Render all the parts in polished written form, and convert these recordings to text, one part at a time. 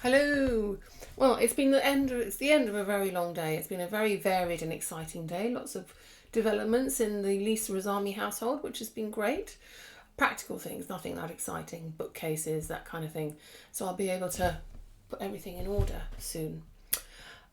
Hello. Well, it's the end of a very long day. It's been a very varied and exciting day. Lots of developments in the Lisa Razami household, which has been great. Practical things, nothing that exciting, bookcases, that kind of thing. So I'll be able to put everything in order soon.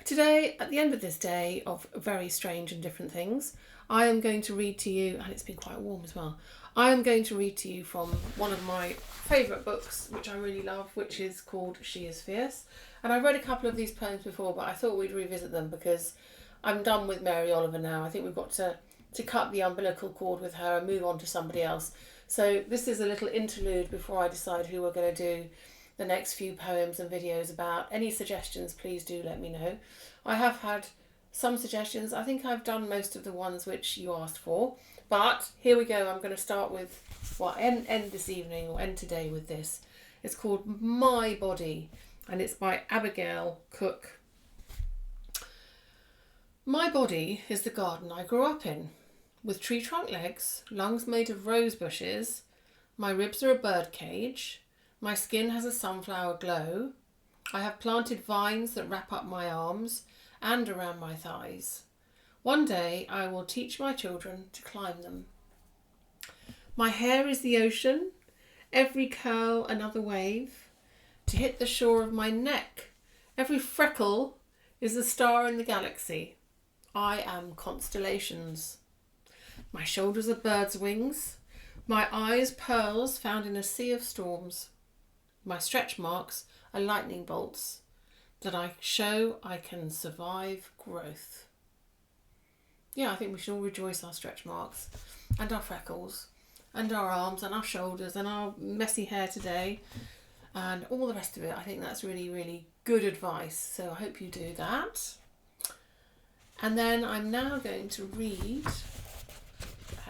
Today, at the end of this day of very strange and different things, I am going to read to you, and it's been quite warm as well. I am going to read to you from one of my favourite books, which I really love, which is called She is Fierce. And I've read a couple of these poems before, but I thought we'd revisit them because I'm done with Mary Oliver now. I think we've got to cut the umbilical cord with her and move on to somebody else. So this is a little interlude before I decide who we're going to do the next few poems and videos about. Any suggestions, please do let me know. I have had some suggestions. I think I've done most of the ones which you asked for. But here we go. I'm going to start with, end this evening or end today with this. It's called My Body and it's by Abigail Cook. My body is the garden I grew up in, with tree trunk legs, lungs made of rose bushes. My ribs are a bird cage. My skin has a sunflower glow. I have planted vines that wrap up my arms and around my thighs. One day I will teach my children to climb them. My hair is the ocean, every curl another wave, to hit the shore of my neck. Every freckle is a star in the galaxy. I am constellations. My shoulders are birds' wings, my eyes pearls found in a sea of storms. My stretch marks are lightning bolts that I show I can survive growth. Yeah, I think we should all rejoice our stretch marks and our freckles and our arms and our shoulders and our messy hair today and all the rest of it. I think that's really, really good advice. So I hope you do that. And then I'm now going to read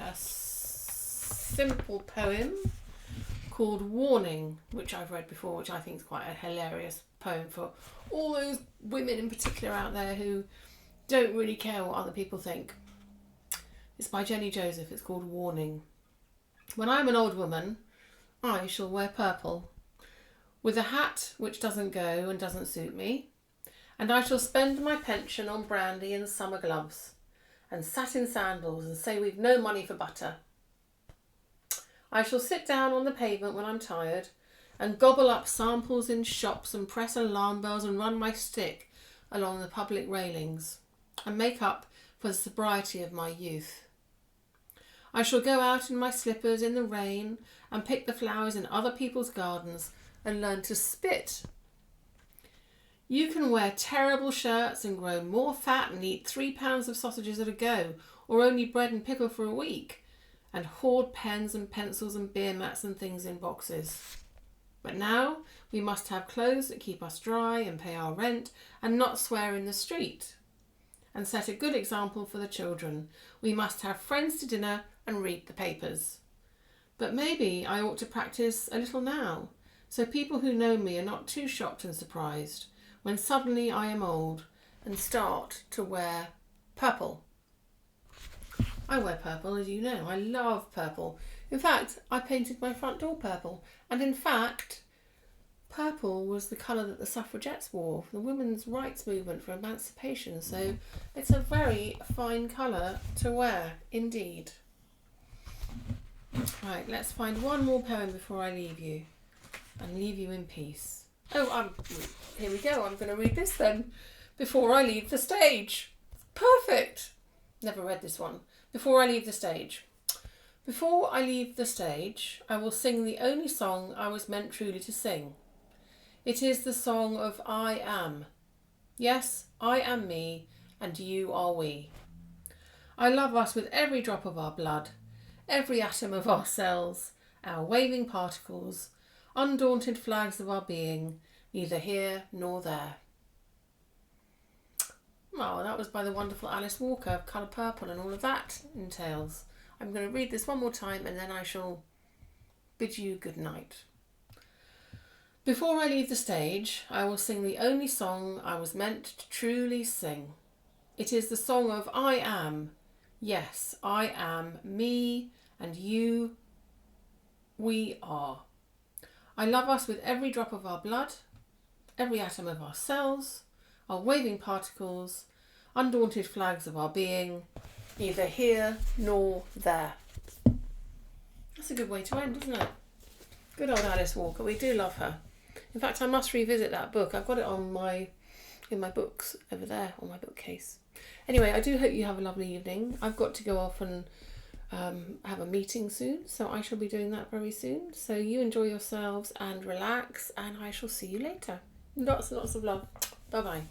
a simple poem called Warning, which I've read before, which I think is quite a hilarious poem for all those women in particular out there who don't really care what other people think. It's by Jenny Joseph. It's called Warning. When I am an old woman, I shall wear purple, with a hat which doesn't go and doesn't suit me, and I shall spend my pension on brandy and summer gloves, and satin sandals, and say we've no money for butter. I shall sit down on the pavement when I'm tired, and gobble up samples in shops, and press alarm bells, and run my stick along the public railings, and make up for the sobriety of my youth. I shall go out in my slippers in the rain and pick the flowers in other people's gardens and learn to spit. You can wear terrible shirts and grow more fat and eat 3 pounds of sausages at a go, or only bread and pickle for a week, and hoard pens and pencils and beer mats and things in boxes. But now we must have clothes that keep us dry and pay our rent and not swear in the street, and set a good example for the children. We must have friends to dinner and read the papers. But maybe I ought to practice a little now, so people who know me are not too shocked and surprised when suddenly I am old and start to wear purple. I wear purple, as you know. I love purple. In fact, I painted my front door purple. And in fact, purple was the colour that the suffragettes wore for the women's rights movement for emancipation. So it's a very fine colour to wear indeed. Right, let's find one more poem before I leave you and leave you in peace. Here we go. I'm going to read this then before I leave the stage. Perfect. Never read this one. Before I leave the stage. Before I leave the stage, I will sing the only song I was meant truly to sing. It is the song of I am. Yes, I am me, and you are we. I love us with every drop of our blood, every atom of our cells, our waving particles, undaunted flags of our being, neither here nor there. Oh, that was by the wonderful Alice Walker, Colour Purple, and all of that entails. I'm going to read this one more time and then I shall bid you good night. Before I leave the stage, I will sing the only song I was meant to truly sing. It is the song of I am. Yes, I am me and you. We are. I love us with every drop of our blood, every atom of our cells are waving particles, undaunted flags of our being, neither here nor there. That's a good way to end, isn't it? Good old Alice Walker. We do love her. In fact, I must revisit that book. I've got it in my books over there on my bookcase. Anyway, I do hope you have a lovely evening. I've got to go off and have a meeting soon, so I shall be doing that very soon. So you enjoy yourselves and relax, and I shall see you later. Lots and lots of love. Bye bye.